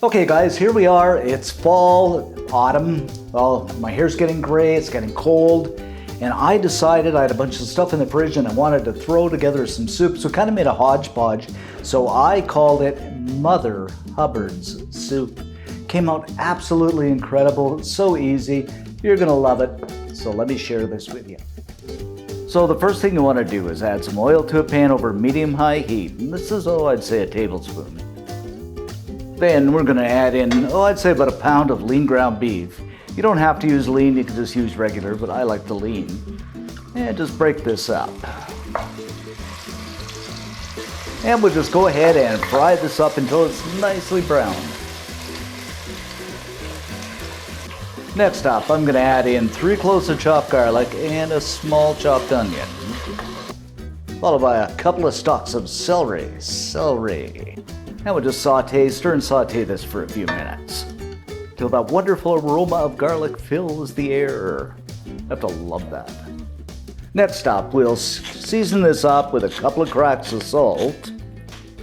Okay guys, here we are. It's fall, autumn. Well, my hair's getting gray, it's getting cold, and I decided I had a bunch of stuff in the fridge and I wanted to throw together some soup, so kind of made a hodgepodge. So I called it Mother Hubbard's soup. Came out absolutely incredible. It's so easy. You're gonna love it. So let me share this with you. So the first thing you want to do is add some oil to a pan over medium-high heat. And this is, I'd say a tablespoon. Then we're going to add in, I'd say about a pound of lean ground beef. You don't have to use lean, you can just use regular, but I like the lean. And just break this up. And we'll just go ahead and fry this up until it's nicely brown. Next up, I'm going to add in 3 cloves of chopped garlic and a small chopped onion. Followed by a couple of stalks of celery. And we'll just stir and saute this for a few minutes till that wonderful aroma of garlic fills the air. I have to love that. Next up, we'll season this up with a couple of cracks of salt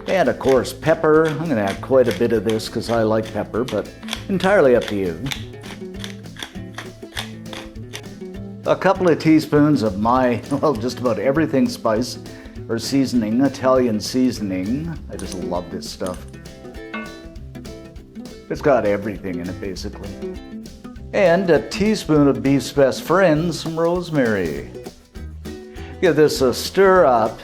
and of course pepper. I'm going to add quite a bit of this because I like pepper, but entirely up to you. A couple of teaspoons of my, just about everything spice or seasoning, Italian seasoning. I just love this stuff. It's got everything in it basically. And a teaspoon of beef's best friend, some rosemary. Give this a stir up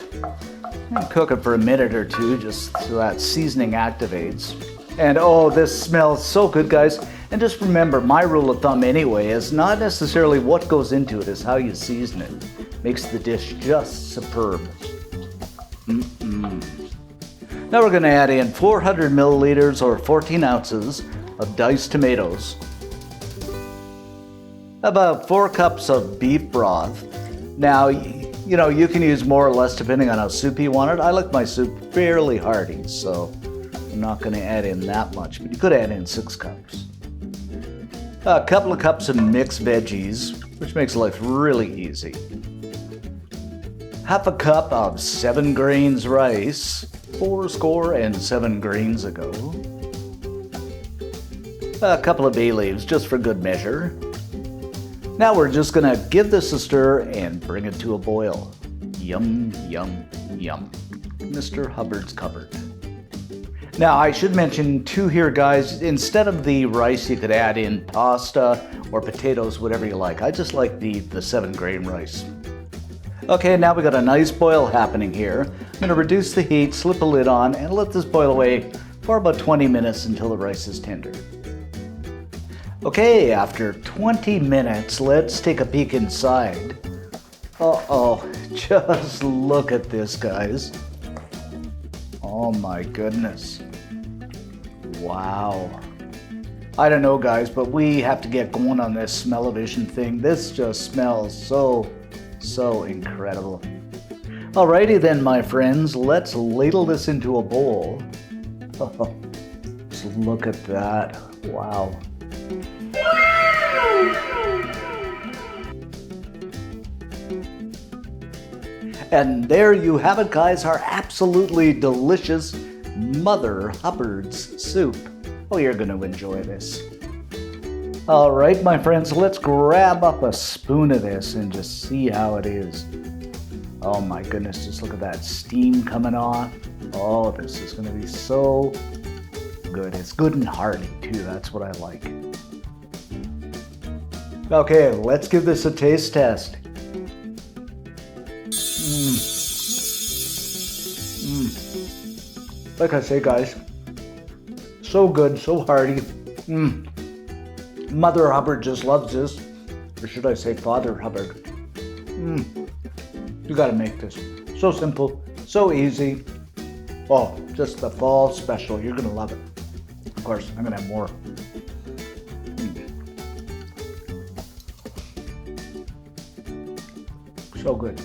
and cook it for a minute or two just so that seasoning activates. And oh, this smells so good, guys. And just remember, my rule of thumb anyway is not necessarily what goes into it, is how you season it. Makes the dish just superb. Now we're going to add in 400 milliliters or 14 ounces of diced tomatoes. About 4 cups of beef broth. Now, you can use more or less depending on how soupy you want it. I like my soup fairly hearty, so I'm not going to add in that much, but you could add in 6 cups. A couple of cups of mixed veggies, which makes life really easy. Half a cup of 7 grains rice, 7 grains ago. A couple of bay leaves, just for good measure. Now we're just gonna give this a stir and bring it to a boil. Yum, yum, yum. Mr. Hubbard's cupboard. Now I should mention too here, guys, instead of the rice you could add in pasta or potatoes, whatever you like. I just like the 7 grain rice. Okay, now we got a nice boil happening here. I'm going to reduce the heat, slip a lid on, and let this boil away for about 20 minutes until the rice is tender. Okay, after 20 minutes, let's take a peek inside. Uh-oh, just look at this, guys. Oh my goodness. Wow. I don't know, guys, but we have to get going on this smell-o-vision thing. This just smells so incredible. Alrighty then, my friends, let's ladle this into a bowl. Oh, just look at that. Wow. And there you have it, guys, our absolutely delicious Mother Hubbard's soup. Oh, you're going to enjoy this. All right, my friends, let's grab up a spoon of this and just see how it is. Oh my goodness, just look at that steam coming off. Oh, this is going to be so good. It's good and hearty too, that's what I like. Okay, let's give this a taste test. Like I say, guys, so good, so hearty. Mother Hubbard just loves this, or should I say Father Hubbard. You gotta make this. So simple, so easy. Oh, just the fall special. You're gonna love it. Of course, I'm gonna have more. So good.